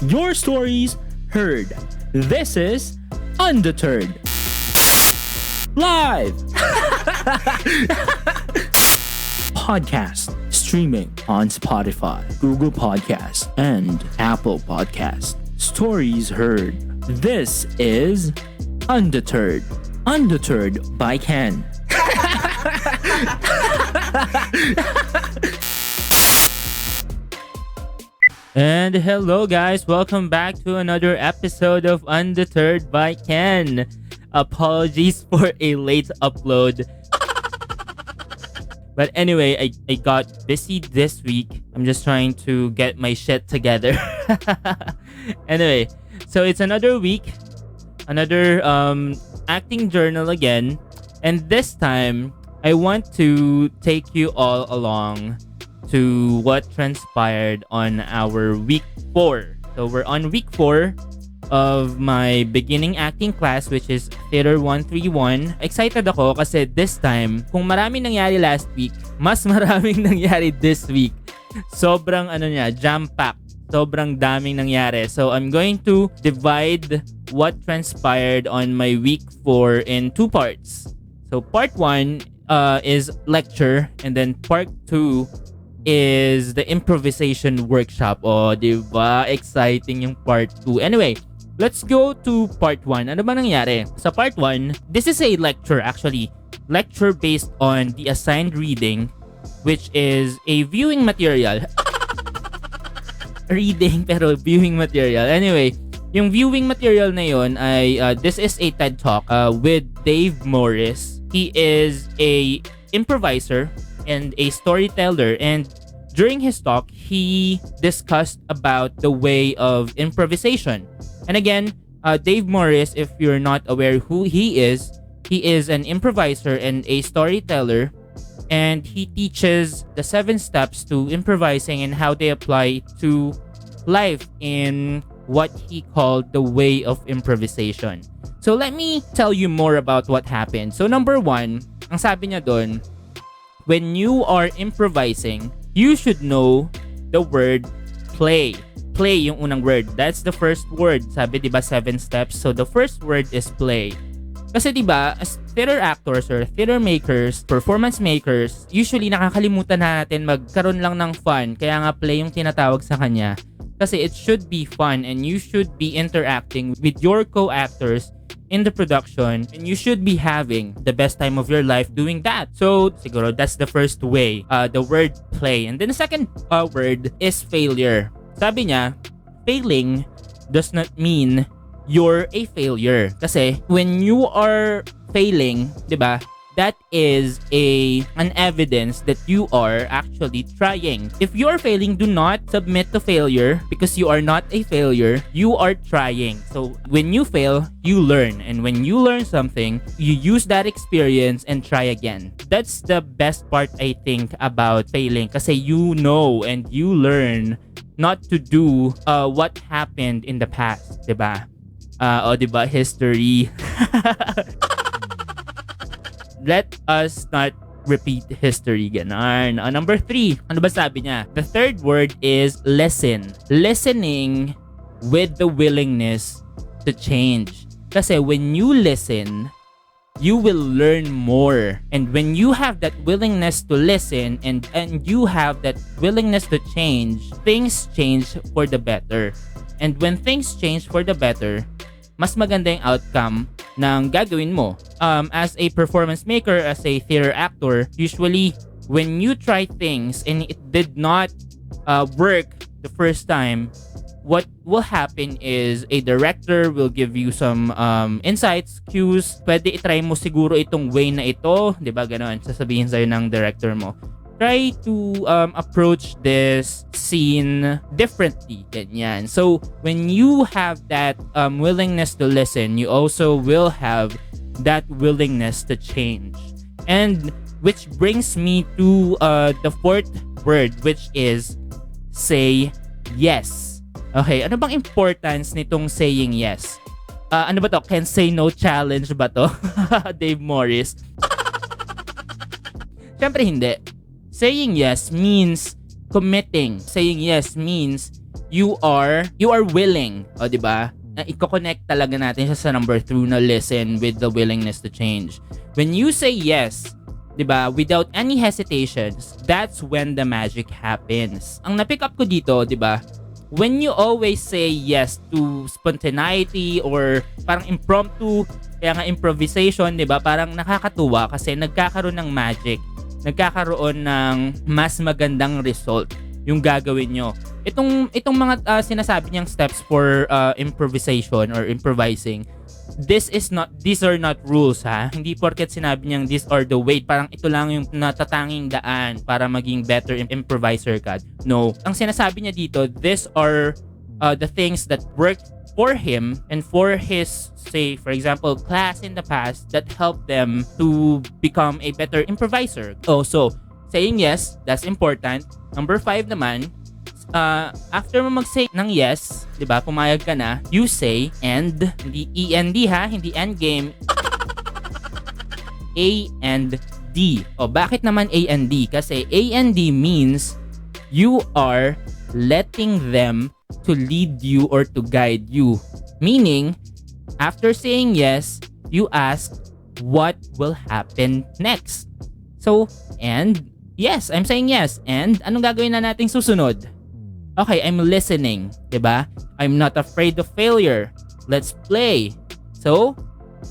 Your stories heard. This is Undeterred. Live! Podcast streaming on Spotify, Google Podcasts, and Apple Podcasts. Stories heard. This is Undeterred. Undeterred by Ken. And hello guys, welcome back to another episode of Undeterred by Ken. Apologies for a late upload. But anyway, I got busy this week. I'm just trying to get my shit together. Anyway, so it's another week, another acting journal again. And this time, I want to take you all along to what transpired on our week 4. So we're on week 4 of my beginning acting class, which is Theater 131. Excited ako kasi this time, kung marami nangyari last week, mas maraming nangyari this week. Sobrang jam-packed. Sobrang daming nangyari. So I'm going to divide what transpired on my week 4 in 2 parts. So part 1 is lecture, and then part 2 is the improvisation workshop. Oh, diba? Exciting yung part 2. Anyway, let's go to part 1. Ano ba nangyari? Sa part 1, this is a lecture actually. Lecture based on the assigned reading, which is a viewing material. Reading pero viewing material. Anyway, yung viewing material na yun ay this is a TED Talk with Dave Morris. He is a improviser and a storyteller, and during his talk he discussed about the way of improvisation. And again, Dave Morris, if you're not aware who he is an improviser and a storyteller, and he teaches the 7 steps to improvising and how they apply to life in what he called the way of improvisation. So let me tell you more about what happened. So number 1, ang sabi niya doon, when you are improvising, you should know the word play. Play yung unang word. That's the first word. Sabi, diba, 7 steps. So the first word is play. Kasi diba, as theater actors or theater makers, performance makers, usually nakakalimutan natin magkaroon lang ng fun. Kaya nga play yung tinatawag sa kanya. Kasi it should be fun and you should be interacting with your co-actors in the production, and you should be having the best time of your life doing that. So siguro that's the first way, the word play. And then the second word is failure. Sabi niya, failing does not mean you're a failure. Kasi when you are failing, diba, that is an evidence that you are actually trying. If you are failing, do not submit to failure because you are not a failure. You are trying. So when you fail, you learn. And when you learn something, you use that experience and try again. That's the best part, I think, about failing. Kasi you know and you learn not to do what happened in the past. Diba? Diba? History. Let us not repeat history. Ganon. Number 3. Ano ba sabi niya? The third word is listen. Listening with the willingness to change. Kasi when you listen, you will learn more. And when you have that willingness to listen and you have that willingness to change, things change for the better. And when things change for the better, mas maganda yung outcome ng gagawin mo. As a performance maker, as a theater actor, usually when you try things and it did not work the first time, what will happen is a director will give you some insights, cues. Pwede itry mo siguro itong way na ito, di ba, ganon, sasabihin sa'yo ng director mo. Try to approach this scene differently. Ganyan. So, when you have that willingness to listen, you also will have that willingness to change. And which brings me to the fourth word, which is say yes. Okay, ano bang importance nitong saying yes? Ano ba to? Can say no challenge ba to? Dave Morris. Siyempre hindi. Saying yes means committing. Saying yes means you are willing, o di ba? Na i-connect talaga natin siya sa number 2 na listen with the willingness to change. When you say yes, 'di ba, without any hesitations, that's when the magic happens. Ang na-pick up ko dito, 'di ba, when you always say yes to spontaneity or parang impromptu, kaya nga improvisation, 'di ba, parang nakakatuwa kasi nagkakaroon ng magic, nagkakaroon ng mas magandang result yung gagawin nyo. Itong mga sinasabi niyang steps for improvisation or improvising, these are not rules, ha. Hindi porket sinabi niyang these are the way, parang ito lang yung natatanging daan para maging better improviser ka. No. Ang sinasabi niya dito, these are the things that worked for him and for his, say, for example, class in the past that helped them to become a better improviser. So, saying yes, that's important. Number 5 naman, after mo mag-say ng yes, 'di ba? Pumayag ka na, you say and, hindi END ha, hindi end game. A and D. Bakit naman A and D? Kasi A and D means you are letting them to lead you or to guide you. Meaning, after saying yes, you ask what will happen next. So, and yes, I'm saying yes. And anong gagawin na nating susunod? Okay, I'm listening, 'di ba? I'm not afraid of failure. Let's play. So,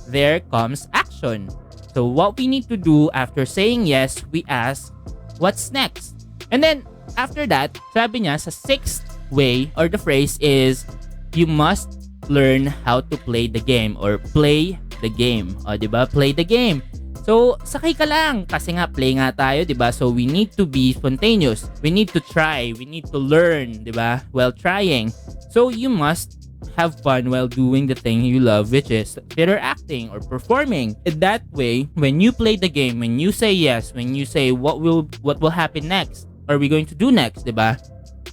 there comes action. So, what we need to do after saying yes, we ask, what's next? And then, after that, sabi niya, sa 6th way or the phrase is, you must learn how to play the game or play the game. O, 'di ba? Play the game. So, sakay ka lang kasi nga play nga tayo, 'di ba? So, we need to be spontaneous. We need to try, we need to learn, 'di ba? While trying. So, you must have fun while doing the thing you love, which is theater acting or performing. In that way, when you play the game, when you say yes, when you say what will happen next? Are we going to do next, 'di ba?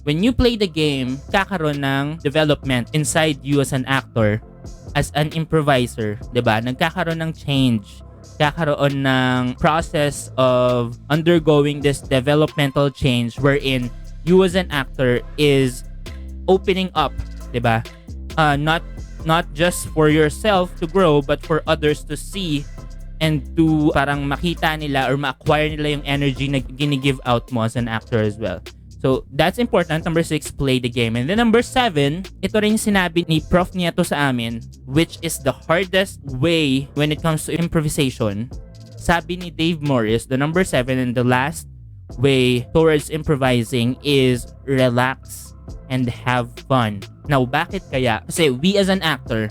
When you play the game, kakaroon ng development inside you as an actor, as an improviser, 'di ba? Nagkakaroon ng change. Kakaroon ng process of undergoing this developmental change wherein you as an actor is opening up, 'di ba? Not just for yourself to grow but for others to see and to parang makita nila or ma-acquire nila yung energy na gini-give out mo as an actor as well. So, that's important. Number 6, play the game. And then number 7, ito rin sinabi ni Prof Nieto sa amin, which is the hardest way when it comes to improvisation. Sabi ni Dave Morris, the number 7 and the last way towards improvising is relax and have fun. Now, bakit kaya? Kasi we as an actor,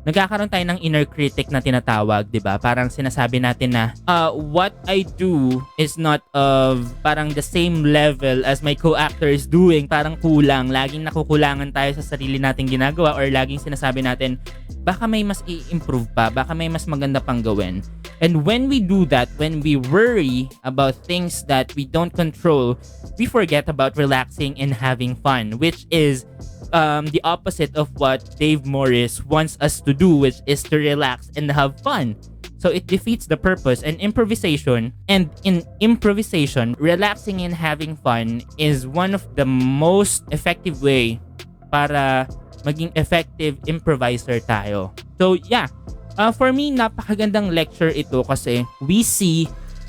nagkakaroon tayo ng inner critic na tinatawag, 'di ba? Parang sinasabi natin na what I do is not of parang the same level as my co-actor is doing. Parang kulang, laging nakukulangan tayo sa sarili nating ginagawa or laging sinasabi natin baka may mas i-improve pa, baka may mas maganda pang gawin. And when we do that, when we worry about things that we don't control, we forget about relaxing and having fun, which is the opposite of what Dave Morris wants us to do, which is to relax and have fun. So it defeats the purpose. And in improvisation, relaxing and having fun is one of the most effective way para maging effective improviser tayo. So yeah, for me, napakagandang lecture ito kasi we see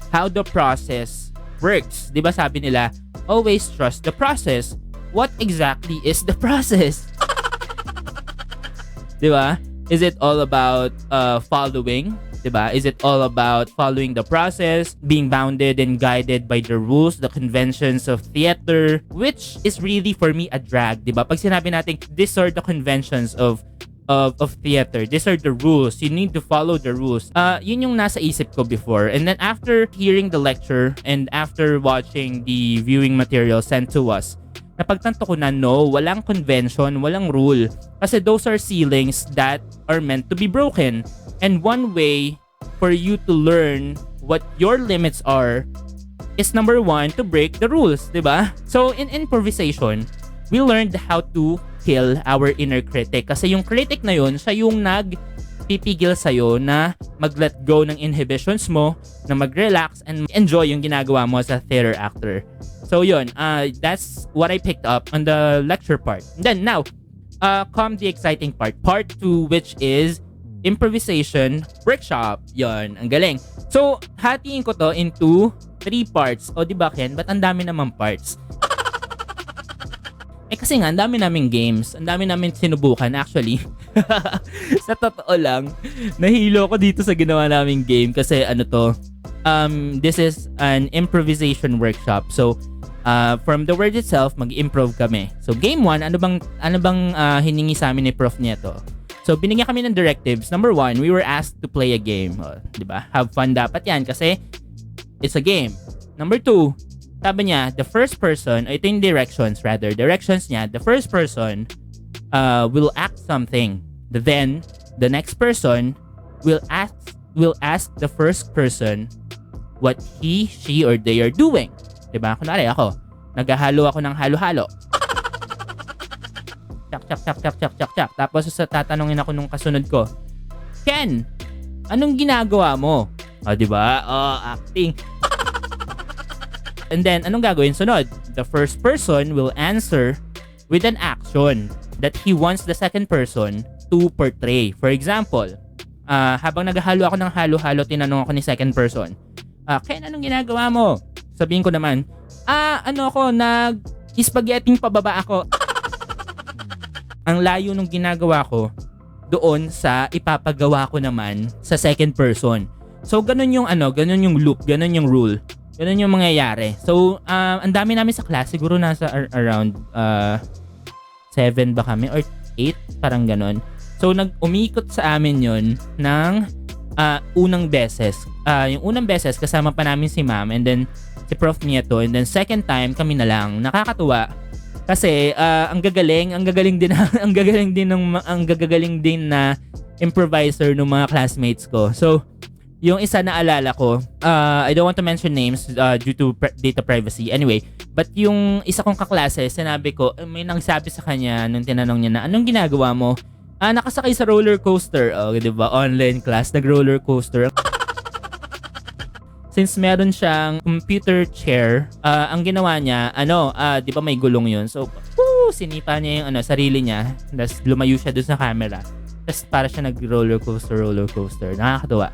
how the process works. 'Di ba sabi nila, always trust the process. What exactly is the process? Diba? Is it all about following? Diba? Is it all about following the process, being bounded and guided by the rules, the conventions of theater, which is really for me a drag, diba? Pag sinabi natin, these are the conventions of theater, these are the rules, you need to follow the rules. Yun yung nasa isip ko before. And then after hearing the lecture and after watching the viewing material sent to us, napagtanto ko na no, walang convention, walang rule. Kasi those are ceilings that are meant to be broken. And one way for you to learn what your limits are is number 1, to break the rules, 'di ba? So in improvisation, we learned how to kill our inner critic. Kasi yung critic na yun, siya yung nagpipigil sa'yo na mag-let go ng inhibitions mo, na mag-relax and enjoy yung ginagawa mo as a theater actor. So yun, that's what I picked up on the lecture part. Then now, come the exciting part. Part 2, which is improvisation workshop. Yun, ang galing. So, hatiin ko to into 3 parts. O diba Ken, ba't ang dami namang parts? Kasi nga, ang dami naming games. Ang dami namin sinubukan. Actually, sa totoo lang, nahilo ko dito sa ginawa naming game. Kasi ano to, this is an improvisation workshop. So, from the word itself, mag-improv kami. So, game 1, ano bang hiningi sa amin ni Prof Nieto? So, binigyan kami ng directives. Number 1, we were asked to play a game. Diba? Have fun dapat yan kasi it's a game. Number 2, sabi niya, the first person, ito yung directions niya, the first person will act something. Then, the next person will ask the first person what he, she, or they are doing. Diba? Kunwari ako, naghahalo ako ng halo-halo. Chak. Tapos tatanungin ako nung kasunod ko, Ken, anong ginagawa mo? Diba? Acting. And then, anong gagawin sunod? The first person will answer with an action that he wants the second person to portray. For example, habang naghahalo ako ng halo-halo, tinanong ako ni second person, Ken, anong ginagawa mo? Sabihin ko naman, nag-spaghetting pababa ako. Ang layo nung ginagawa ko doon sa ipapagawa ko naman sa second person. So, ganun yung loop, ganun yung rule. Ganun yung mangyayari. So, ang dami namin sa class. Siguro nasa around 7 ba kami? Or 8? Parang ganun. So, umikot sa amin yun ng unang beses. Yung unang beses, kasama pa namin si ma'am. And then, si Prof Nieto. And then, second time, kami na lang. Nakakatuwa. Kasi, ang gagaling din na improviser ng mga classmates ko. So, yung isa na alala ko, I don't want to mention names due to data privacy. Anyway, but yung isa kong kaklase, sinabi ko, may nangsabi sa kanya nung tinanong niya na, anong ginagawa mo? Nakasakay sa roller coaster. Diba? Online class, nag-roller coaster. Since meron siyang computer chair, ang ginawa niya, di ba may gulong yun? So, sinipa niya yung sarili niya. Tapos lumayo siya dun sa camera. Tapos para siya nag-roller coaster. Nakakatuwa.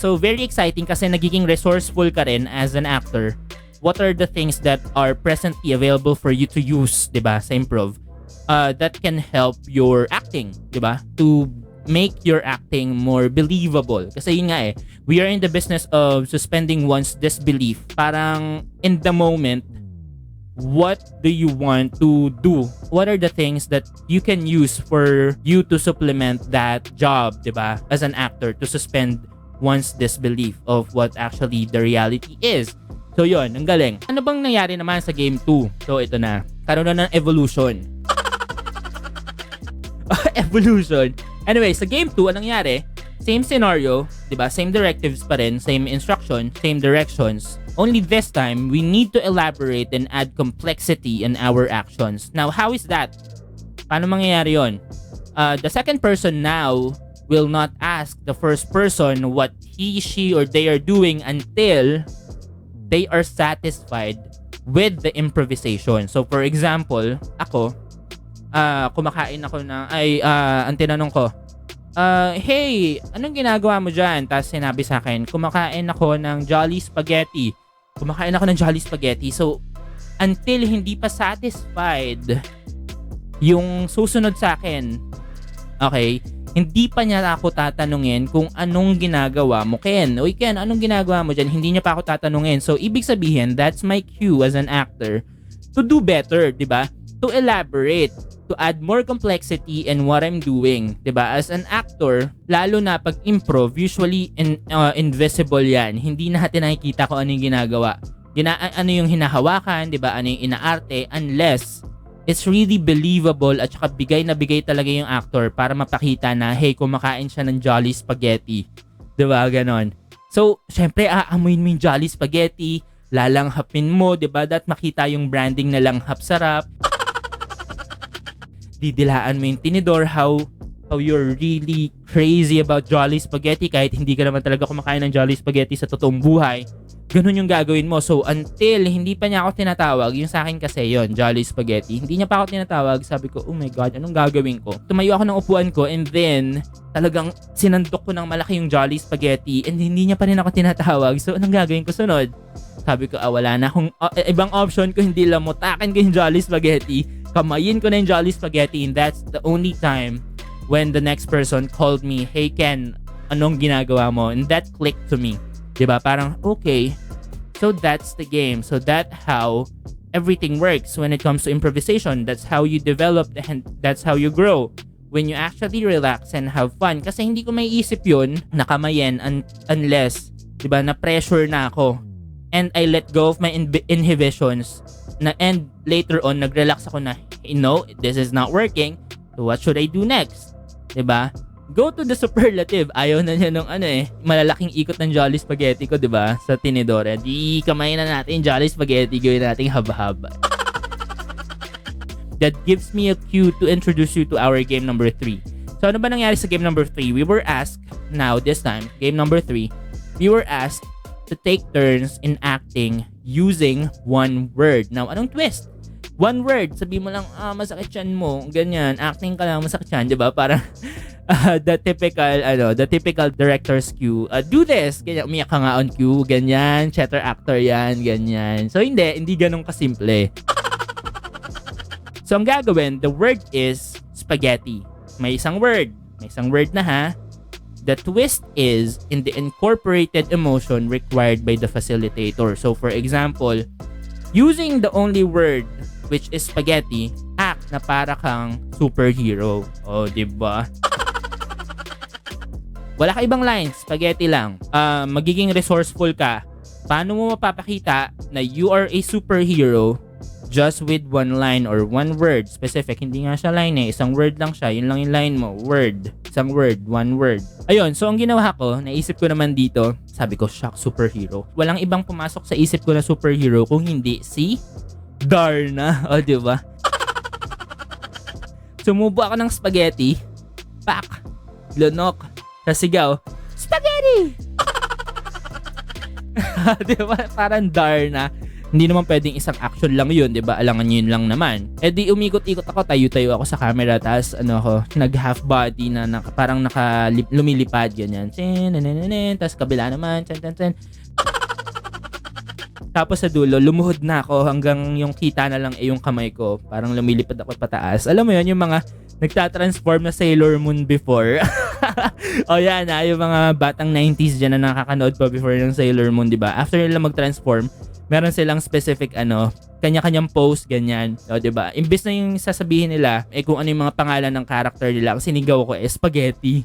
So, very exciting kasi nagiging resourceful ka rin as an actor. What are the things that are presently available for you to use, diba, sa improv, that can help your acting, diba, to make your acting more believable. Kasi yun nga we are in the business of suspending one's disbelief. Parang, in the moment, what do you want to do? What are the things that you can use for you to supplement that job, diba, as an actor, to suspend one's disbelief of what actually the reality is. So yun, ang galing. Ano bang nangyari naman sa game 2? So ito na, karoon na ng evolution. Evolution. Anyway, sa game 2, anong nangyari? Same scenario, diba? Same directives pa rin, same instruction, same directions. Only this time, we need to elaborate and add complexity in our actions. Now, how is that? Paano mangyayari yun? The second person now will not ask the first person what he, she, or they are doing until they are satisfied with the improvisation. So, for example, ako, kumakain ako ang tinanong ko, hey, anong ginagawa mo dyan? Tapos sinabi sa akin, kumakain ako ng Jolly Spaghetti. So, until hindi pa satisfied yung susunod sa akin, okay, hindi pa niya ako tatanungin kung anong ginagawa mo, Ken. Uy, Ken, anong ginagawa mo dyan? Hindi niya pa ako tatanungin. So, ibig sabihin, that's my cue as an actor to do better, di ba? To elaborate, to add more complexity in what I'm doing, di ba? As an actor, lalo na pag improv, usually invisible yan. Hindi natin nakikita kung ano yung ginagawa. Ano yung hinahawakan, di ba? Ano yung inaarte, unless it's really believable at saka bigay na bigay talaga yung actor para mapakita na, hey, kumakain siya ng Jolly Spaghetti. Diba? Ganon. So, syempre, aamuin mo yung Jolly Spaghetti, lalanghapin mo, diba? That makita yung branding na langhap sarap. Didilaan mo yung tinidor, how you're really crazy about Jolly Spaghetti kahit hindi ka naman talaga kumakain ng Jolly Spaghetti sa totoong buhay. ganun yung gagawin mo. So, until hindi pa niya ako tinatawag, yung sa akin kasi yon Jolly Spaghetti, hindi niya pa ako tinatawag, sabi ko, oh my God, anong gagawin ko? Tumayo ako ng upuan ko and then, talagang sinandok ko ng malaki yung Jolly Spaghetti and hindi niya pa rin ako tinatawag. So, anong gagawin ko sunod? Sabi ko, wala na akong ibang option ko, hindi lang mutakan ko yung Jolly Spaghetti, kamayin ko na yung Jolly Spaghetti, and that's the only time when the next person called me, hey Ken, anong ginagawa mo? And that clicked to me. Diba? Parang, okay, so that's the game. So that's how everything works when it comes to improvisation. That's how you develop and that's how you grow. When you actually relax and have fun. Kasi hindi ko may isip yun, nakamayan, unless, diba, na-pressure na ako. And I let go of my inhibitions. And later on, nag-relax ako na, no, this is not working. So what should I do next? Diba? Go to the superlative. Ayaw na niya nung malalaking ikot ng Jolly Spaghetti ko, diba? Sa tinidora. Di kamay na natin Jolly Spaghetti, gawin natin haba-haba. That gives me a cue to introduce you to our game number 3. So ano ba nangyari sa game number 3? We were asked, now this time, game number 3, we were asked to take turns in acting using one word. Now, anong twist? One word, sabi mo lang, masakit yan mo, ganyan, acting ka lang, masakit yan, diba? Parang, the typical director's cue, do this, ganyan, umiyak ka nga on cue, ganyan, theater actor yan, ganyan. So, hindi ganun kasimple. So, ang gagawin, the word is spaghetti. May isang word na ha. The twist is in the incorporated emotion required by the facilitator. So, for example, using the only word which is spaghetti, act na para kang superhero. O, diba? Wala ka ibang lines, spaghetti lang. Magiging resourceful ka. Paano mo mapapakita na you are a superhero just with one line or one word specific? Hindi nga siya line isang word lang siya. Yun lang yung line mo. Word. Isang word, one word. Ayun, so ang ginawa ko, naisip ko naman dito, sabi ko, shock, superhero. Walang ibang pumasok sa isip ko na superhero kung hindi si Darna. O, diba? Sumubo ako ng spaghetti. Pak! Lunok. Sigaw. Spaghetti! Diba? Parang Darna. Hindi naman pwedeng isang action lang yun, diba? Alangan yun lang naman. Eh di umikot-ikot ako, tayo-tayo ako sa camera, tapos nag-half body na parang lumilipad, ganyan. Tapos kabila naman, tapos sa dulo, lumuhod na ako hanggang yung kita na lang yung kamay ko. Parang lumilipad ako pataas. Alam mo yun, yung mga nagtatransform na Sailor Moon before. O yan yung mga batang 90s dyan na nakakanood pa before ng Sailor Moon, diba? After nila mag-transform, meron silang specific kanya-kanyang pose, ganyan. O, diba? Imbis na yung sasabihin nila, kung ano yung mga pangalan ng character nila, kasi sinigaw ko spaghetti.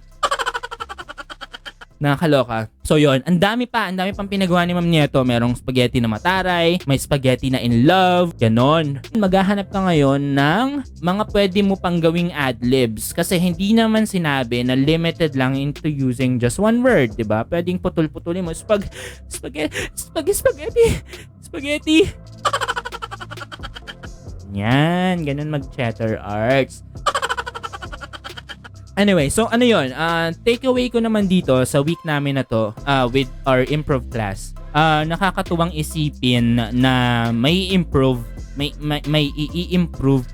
Nakakaloka. So yon, ang dami pang pinagawa ni Ma'am Nieto. Merong spaghetti na mataray, may spaghetti na in love, ganon. Maghahanap ka ngayon ng mga pwede mo pang gawing adlibs kasi hindi naman sinabi na limited lang into using just one word, diba? Pwedeng putol-putulin mo, spaghetti. Yan, ganon mag-chatter arts. Anyway, so ano yun, takeaway ko naman dito sa week namin na to with our improv class. Nakakatuwang isipin na may i-improve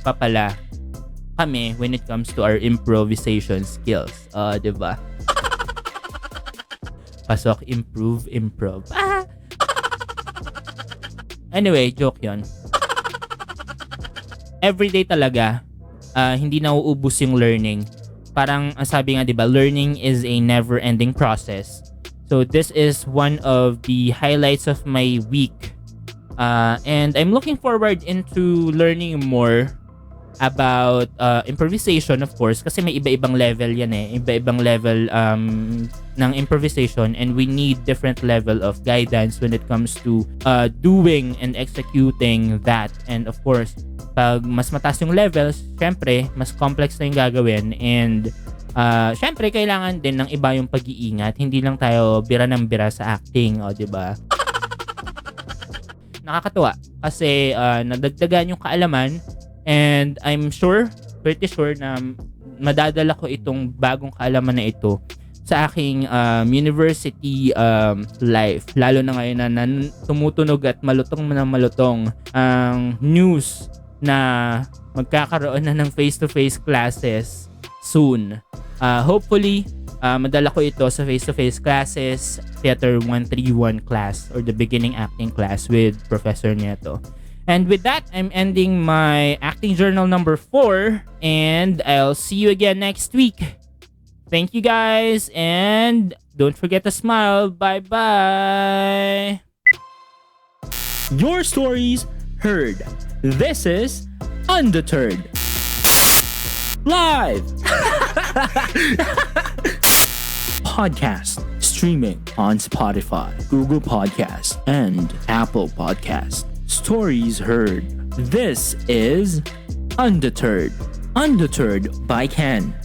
pa pala kami when it comes to our improvisation skills. Diba? Pasok, improv. Anyway, joke yun. Everyday talaga, hindi nauubos yung learning. Parang sabi nga, diba, learning is a never-ending process. So this is one of the highlights of my week. And I'm looking forward into learning more about improvisation, of course, kasi may iba-ibang level yan iba-ibang level ng improvisation, and we need different level of guidance when it comes to doing and executing that. And of course, pag mas mataas yung levels, syempre mas complex na yung gagawin, and syempre kailangan din ng iba yung pag-iingat. Hindi lang tayo bira ng bira sa acting, diba? Nakakatuwa kasi nadagdagan yung kaalaman. And I'm pretty sure na madadala ko itong bagong kaalaman na ito sa aking university life. Lalo na ngayon na tumutunog at malutong na malutong ang news na magkakaroon na ng face-to-face classes soon. Hopefully, madala ko ito sa face-to-face classes, Theater 131 class or the beginning acting class with Professor Nieto. And with that, I'm ending my acting journal number 4 and I'll see you again next week. Thank you guys and don't forget to smile. Bye-bye. Your stories heard. This is Undeterred. Live. Podcast streaming on Spotify, Google Podcast, and Apple Podcast. Stories heard. This is Undeterred. Undeterred by Ken.